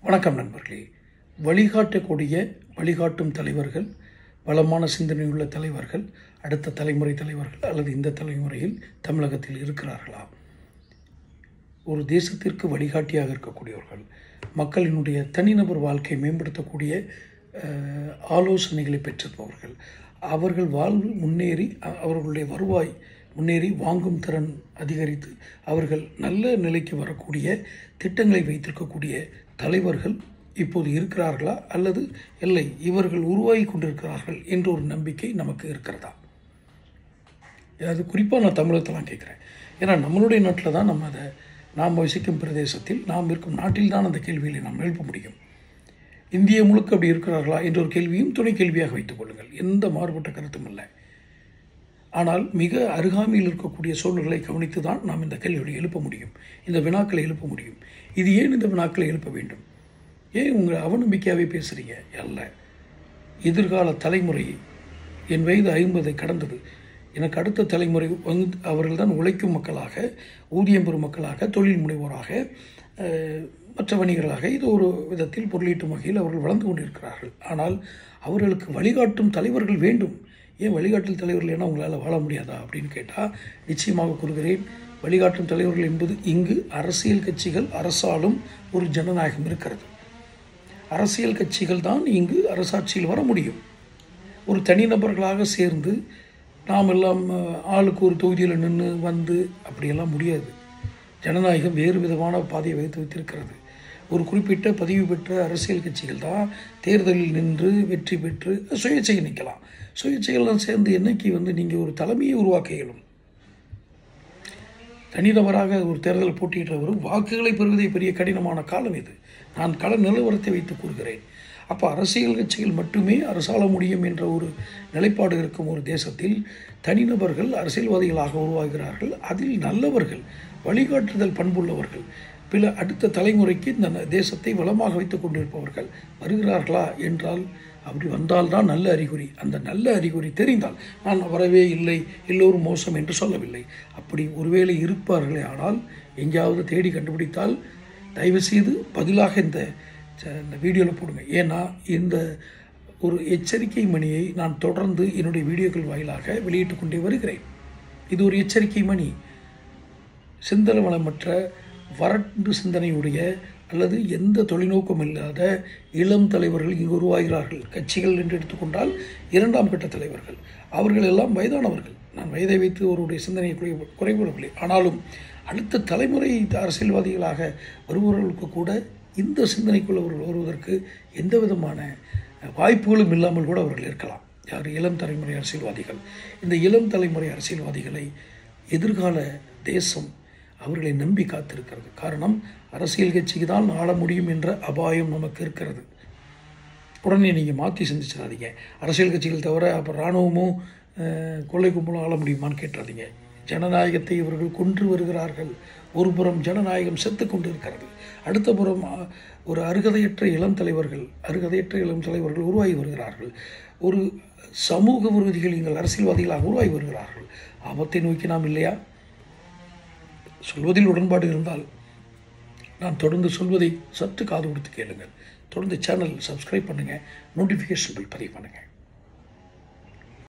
வணக்கம் நண்பர்களே. வழிகாட்டக்கூடிய வழிகாட்டும் தலைவர்கள், பலமான சிந்தனையுள்ள தலைவர்கள், அடுத்த தலைமுறை தலைவர்கள் அல்லது இந்த தலைமுறையில் தமிழகத்தில் இருக்கிறார்களா? ஒரு தேசத்திற்கு வழிகாட்டியாக இருக்கக்கூடியவர்கள், மக்களினுடைய தனிநபர் வாழ்க்கையை மேம்படுத்தக்கூடிய ஆலோசனைகளை பெற்றிருப்பவர்கள், அவர்கள் வாழ்வு முன்னேறி அவர்களுடைய வருவாய் முன்னேறி வாங்கும் திறன் அதிகரித்து அவர்கள் நல்ல நிலைக்கு வரக்கூடிய திட்டங்களை வைத்திருக்கக்கூடிய தலைவர்கள் இப்போது இருக்கிறார்களா அல்லது இல்லை இவர்கள் உருவாகி கொண்டிருக்கிறார்கள் என்ற ஒரு நம்பிக்கை நமக்கு இருக்கிறதா? அது குறிப்பாக நான் தமிழகத்தெல்லாம் கேட்குறேன். ஏன்னா நம்மளுடைய நாட்டில் தான் நாம் வசிக்கும் பிரதேசத்தில் நாம் இருக்கும் நாட்டில் தான் அந்த கேள்விகளை நாம் எழுப்ப முடியும். இந்திய முழுக்க அப்படி இருக்கிறார்களா என்ற ஒரு கேள்வியும் துணை கேள்வியாக வைத்துக் கொள்ளுங்கள். எந்த மாறுபட்ட கருத்தும் இல்லை. ஆனால் மிக அருகாமையில் இருக்கக்கூடிய சூழல்களை கவனித்து தான் நாம் இந்த கேள்விகளை எழுப்ப முடியும், இந்த வினாக்களை எழுப்ப முடியும். இது ஏன் இந்த வினாக்களை எழுப்ப வேண்டும்? ஏன் உங்கள் அவநம்பிக்கையாகவே பேசுகிறீங்க? அல்ல, எதிர்கால தலைமுறை, என் வயது 50 கடந்தது, எனக்கு அடுத்த தலைமுறை அவர்கள் தான் உழைக்கும் மக்களாக, ஊதியம் பெறும் மக்களாக, தொழில் முனைவோராக, மற்ற வணிகர்களாக இது ஒரு விதத்தில் பொருளீட்டும் வகையில் அவர்கள் வளர்ந்து கொண்டிருக்கிறார்கள். ஆனால் அவர்களுக்கு வழிகாட்டும் தலைவர்கள் வேண்டும். ஏன் வழிகாட்டும் தலைவர்கள் ஏன்னா உங்களால் வாழ முடியாதா அப்படின்னு கேட்டால் நிச்சயமாக கூறுகிறேன். வழிகாட்டும் தலைவர்கள் என்பது இங்கு அரசியல் கட்சிகள் அரசாலும் ஒரு ஜனநாயகம் இருக்கிறது. அரசியல் கட்சிகள் தான் இங்கு அரசாட்சியில் வர முடியும். ஒரு தனிநபர்களாக சேர்ந்து நாம் எல்லாம் ஆளுக்கு ஒரு தொகுதியில் நின்று வந்து அப்படியெல்லாம் முடியாது. ஜனநாயகம் வேறு விதமான பாதையை வைத்திருக்கிறது. ஒரு குறிப்பிட்ட பதிவு பெற்ற அரசியல் கட்சிகள் தான் தேர்தலில் நின்று வெற்றி பெற்று சுயேட்சையை நிற்கலாம். சுயேட்சைகள்லாம் சேர்ந்து என்னைக்கு நீங்கள் ஒரு தலைமையை உருவாக்க இயலும். தனிநபராக ஒரு தேர்தல் போட்டியிட்டவரும் வாக்குகளை பெறுவதே பெரிய கடினமான காலம் இது. நான் கள நிலவரத்தை வைத்து கூறுகிறேன். அப்போ அரசியல் கட்சிகள் மட்டுமே அரசாள முடியும் என்ற ஒரு நிலைப்பாடு இருக்கும் ஒரு தேசத்தில் தனிநபர்கள் அரசியல்வாதிகளாக உருவாகிறார்கள். அதில் நல்லவர்கள், வழிகாட்டுதல் பண்புள்ளவர்கள், பிற அடுத்த தலைமுறைக்கு இந்த தேசத்தை வளமாக வைத்துக் கொண்டிருப்பவர்கள் வருகிறார்களா என்றால் அப்படி வந்தால்தான் நல்ல அறிகுறி. அந்த நல்ல அறிகுறி தெரிந்தால், நான் வரவே இல்லை, எல்லோரும் மோசம் என்று சொல்லவில்லை, அப்படி ஒருவேளை இருப்பார்களே ஆனால் எங்கேயாவது தேடி கண்டுபிடித்தால் தயவுசெய்து பதிலாக இந்த வீடியோவில் போடுங்க. ஏன்னா இந்த ஒரு எச்சரிக்கை மணியை நான் தொடர்ந்து என்னுடைய வீடியோக்கள் வாயிலாக வெளியிட்டு கொண்டே வருகிறேன். இது ஒரு எச்சரிக்கை மணி. சிந்தனை வளமற்ற வறண்டு சிந்தனையுடைய அல்லது எந்த தொலைநோக்கம் இல்லாத இளம் தலைவர்கள் இங்கு உருவாகிறார்கள். கட்சிகள் என்று எடுத்துக்கொண்டால் 2ஆம் கட்ட தலைவர்கள், அவர்கள் எல்லாம் வயதானவர்கள். நான் வயதை வைத்து அவருடைய சிந்தனையை குறைபடவில்லை. ஆனாலும் அடுத்த தலைமுறை அரசியல்வாதிகளாக வருபவர்களுக்கு கூட இந்த சிந்தனைக்குள் அவர்கள் வருவதற்கு எந்த விதமான வாய்ப்புகளும் இல்லாமல் கூட அவர்கள் இருக்கலாம். யார்? இளம் தலைமுறை அரசியல்வாதிகள். இந்த இளம் தலைமுறை அரசியல்வாதிகளை எதிர்கால தேசம் அவர்களை நம்பி காத்திருக்கிறது. காரணம், அரசியல் கட்சிக்கு தான் ஆள முடியும் என்ற அபாயம் நமக்கு இருக்கிறது. உடனே நீங்கள் மாற்றி சிந்திச்சிடாதீங்க. அரசியல் கட்சிகள் தவிர அப்போ இராணுவமும் கொள்ளை கும்பலும் ஆள முடியுமான்னு கேட்டுறாதீங்க. ஜனநாயகத்தை இவர்கள் கொன்று வருகிறார்கள். ஒரு புறம் ஜனநாயகம் செத்து கொண்டு இருக்கிறது, அடுத்த புறம் ஒரு அருகதையற்ற இளம் தலைவர்கள் உருவாகி வருகிறார்கள். ஒரு சமூக விரோதிகள் எங்கள் அரசியல்வாதிகளாக உருவாகி வருகிறார்கள். ஆபத்தை நோக்கி நாம் இல்லையா? சொல்வதில் உடன்பாடு இருந்தால் நான் தொடர்ந்து சொல்வதை சற்று காது கொடுத்து கேளுங்கள். தொடர்ந்து சேனல் சப்ஸ்கிரைப் பண்ணுங்கள், நோட்டிஃபிகேஷன் பில் பதிவு பண்ணுங்கள்.